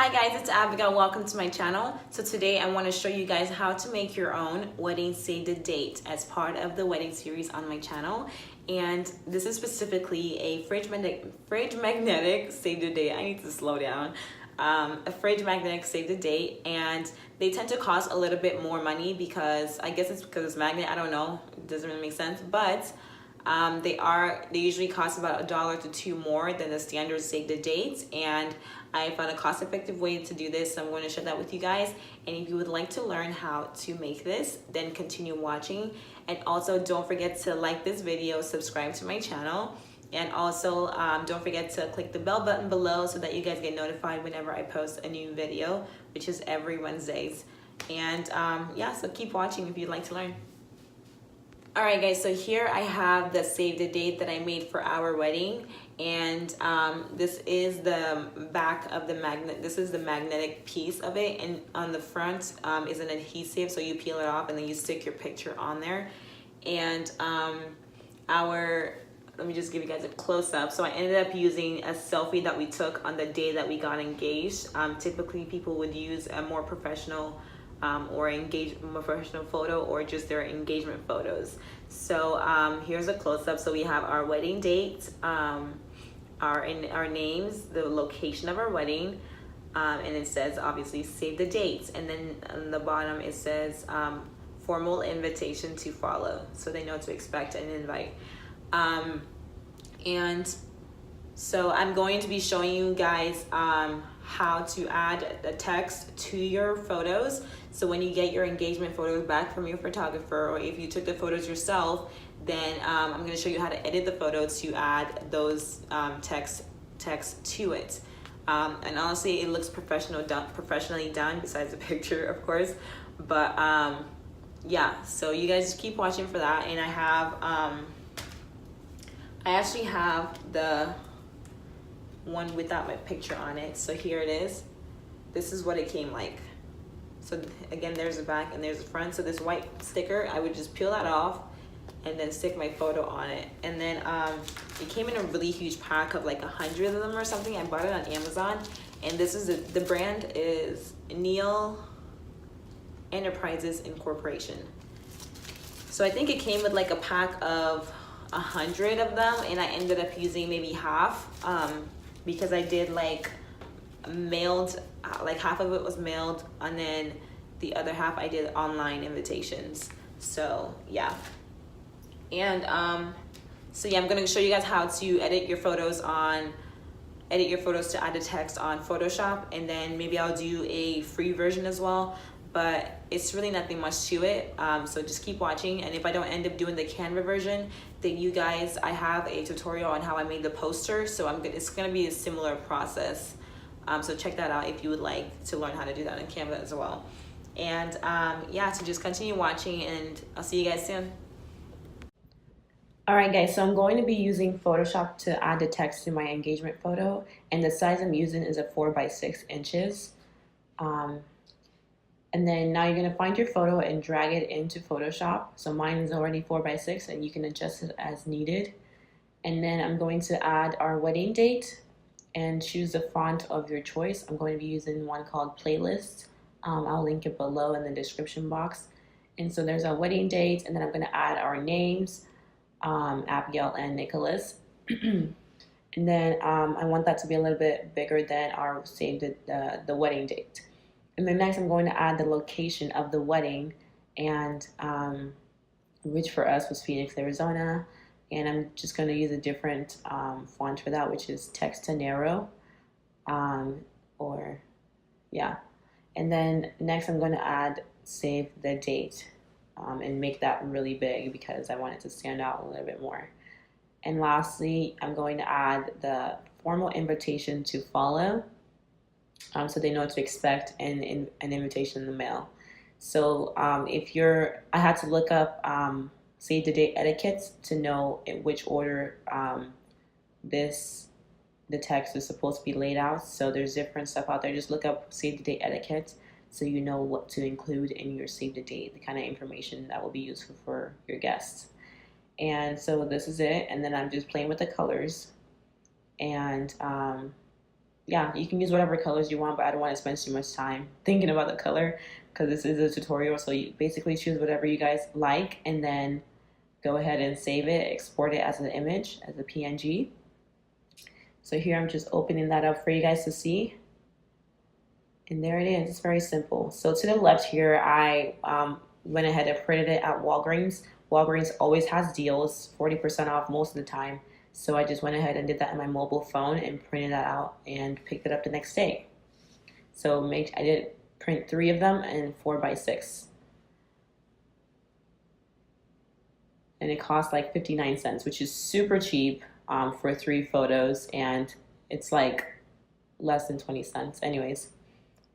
Hi guys, it's Abigail. Welcome to my channel. So today I want to show you guys how to make your own wedding save the date as part of the wedding series on my channel. And this is specifically a fridge magnetic save the date. I need to slow down. A fridge magnetic save the date, and they tend to cost a little bit more money because I guess it's because it's magnet. I don't know. It doesn't really make sense, but they usually cost about $1 to $2 more than the standard save the dates, and I found a cost-effective way to do this, so I'm going to share that with you guys. And if you would like to learn how to make this, then continue watching. And also don't forget to like this video, subscribe to my channel, and also don't forget to click the bell button below so that you guys get notified whenever I post a new video, which is every Wednesdays. And yeah, so keep watching if you'd like to learn. Alright guys, so here I have the save the date that I made for our wedding, and this is the back of the magnet. This is the magnetic piece of it, and on the front is an adhesive, so you peel it off and then you stick your picture on there. And let me just give you guys a close-up. So I ended up using a selfie that we took on the day that we got engaged. Typically people would use a more professional or professional photo, or just their engagement photos. So here's a close-up. So we have our wedding date, our names, the location of our wedding, and it says obviously save the dates, and then on the bottom it says formal invitation to follow, so they know to expect an invite. And so I'm going to be showing you guys how to add the text to your photos. So when you get your engagement photos back from your photographer, or if you took the photos yourself, then I'm going to show you how to edit the photo to add those text to it. And honestly, it looks professionally done, besides the picture, of course. But yeah, so you guys just keep watching for that. And I actually have the one without my picture on it, so here it is. This is what it came like. So again, there's the back and there's the front. So this white sticker, I would just peel that off and then stick my photo on it. And then it came in a really huge pack of like 100 of them or something. I bought it on Amazon, and this is the brand is Neil Enterprises Incorporation. So I think it came with like a pack of 100 of them, and I ended up using maybe half because I did like mailed, like half of it was mailed, and then the other half I did online invitations. So yeah. And so yeah, I'm gonna show you guys how to edit your photos to add the text on Photoshop, and then maybe I'll do a free version as well, but it's really nothing much to it. So just keep watching, and if I don't end up doing the Canva version, then you guys, I have a tutorial on how I made the poster, so it's gonna be a similar process. So check that out if you would like to learn how to do that in Canva as well. And yeah, so just continue watching, and I'll see you guys soon. Alright guys, so I'm going to be using Photoshop to add the text to my engagement photo, and the size I'm using is a 4 by 6 inches. And then now you're going to find your photo and drag it into Photoshop. So mine is already 4 by 6, and you can adjust it as needed. And then I'm going to add our wedding date and choose the font of your choice. I'm going to be using one called Playlist. I'll link it below in the description box. And so there's our wedding date, and then I'm going to add our names, Abigail and Nicholas. And then I want that to be a little bit bigger than our the wedding date. And then next I'm going to add the location of the wedding, and which for us was Phoenix, Arizona. And I'm just going to use a different font for that, which is text to narrow, or yeah. And then next I'm going to add save the date, and make that really big because I want it to stand out a little bit more. And lastly, I'm going to add the formal invitation to follow, so they know what to expect, and an invitation in the mail. So I had to look up save the date etiquettes to know in which order the text is supposed to be laid out. So there's different stuff out there. Just look up save the date etiquette so you know what to include in your save the date, the kind of information that will be useful for your guests. And so this is it, and then I'm just playing with the colors, and yeah, you can use whatever colors you want, but I don't want to spend too much time thinking about the color because this is a tutorial. So you basically choose whatever you guys like and then go ahead and save it, export it as an image, as a PNG. So here I'm just opening that up for you guys to see. And there it is. It's very simple. So to the left here, I went ahead and printed it at Walgreens. Walgreens always has deals, 40% off most of the time. So I just went ahead and did that on my mobile phone and printed that out and picked it up the next day. So I did print 3 of them and 4x6. And it cost like 59 cents, which is super cheap for 3 photos. And it's like less than 20 cents anyways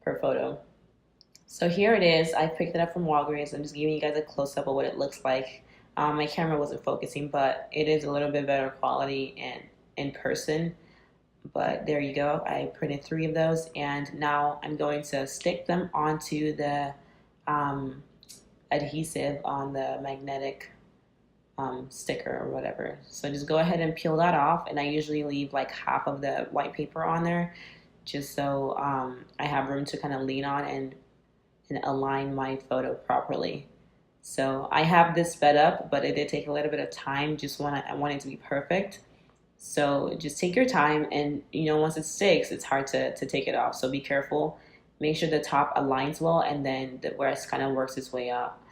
per photo. So here it is. I picked it up from Walgreens. I'm just giving you guys a close-up of what it looks like. My camera wasn't focusing, but it is a little bit better quality in person. But there you go. I printed 3 of those, and now I'm going to stick them onto the adhesive on the magnetic sticker or whatever. So just go ahead and peel that off, and I usually leave like half of the white paper on there just so I have room to kind of lean on and align my photo properly. So I have this sped up, but it did take a little bit of time. I want it to be perfect. So just take your time, and once it sticks, it's hard to take it off. So be careful. Make sure the top aligns well, and then the rest kind of works its way up.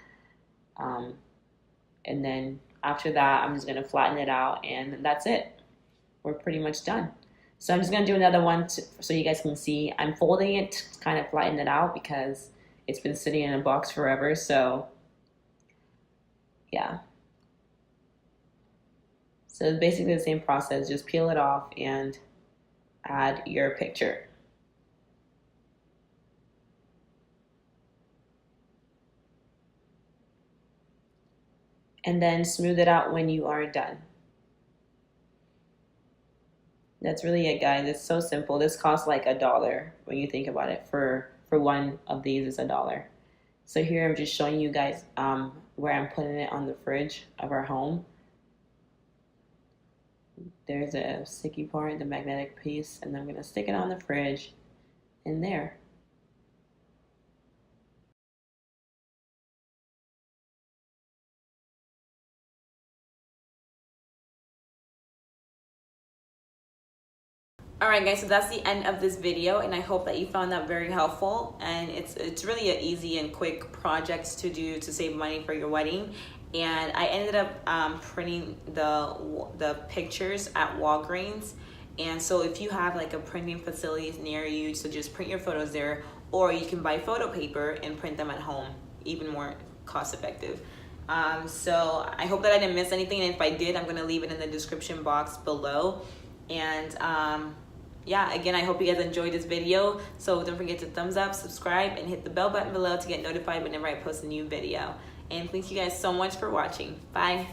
And then after that, I'm just gonna flatten it out, and that's it. We're pretty much done. So I'm just gonna do another one so you guys can see. I'm folding it to kind of flatten it out because it's been sitting in a box forever. So yeah. So it's basically the same process. Just peel it off and add your picture. And then smooth it out when you are done. That's really it, guys. It's so simple. This costs like $1 when you think about it. For one of these is $1. So here I'm just showing you guys where I'm putting it on the fridge of our home. There's a sticky part, the magnetic piece, and I'm gonna stick it on the fridge in there. Alright guys, so that's the end of this video, and I hope that you found that very helpful. And it's really an easy and quick project to do to save money for your wedding. And I ended up printing the pictures at Walgreens. And so if you have like a printing facility near you, so just print your photos there, or you can buy photo paper and print them at home, even more cost effective. So I hope that I didn't miss anything, and if I did, I'm gonna leave it in the description box below. And yeah, again, I hope you guys enjoyed this video. So don't forget to thumbs up, subscribe, and hit the bell button below to get notified whenever I post a new video. And thank you guys so much for watching. Bye.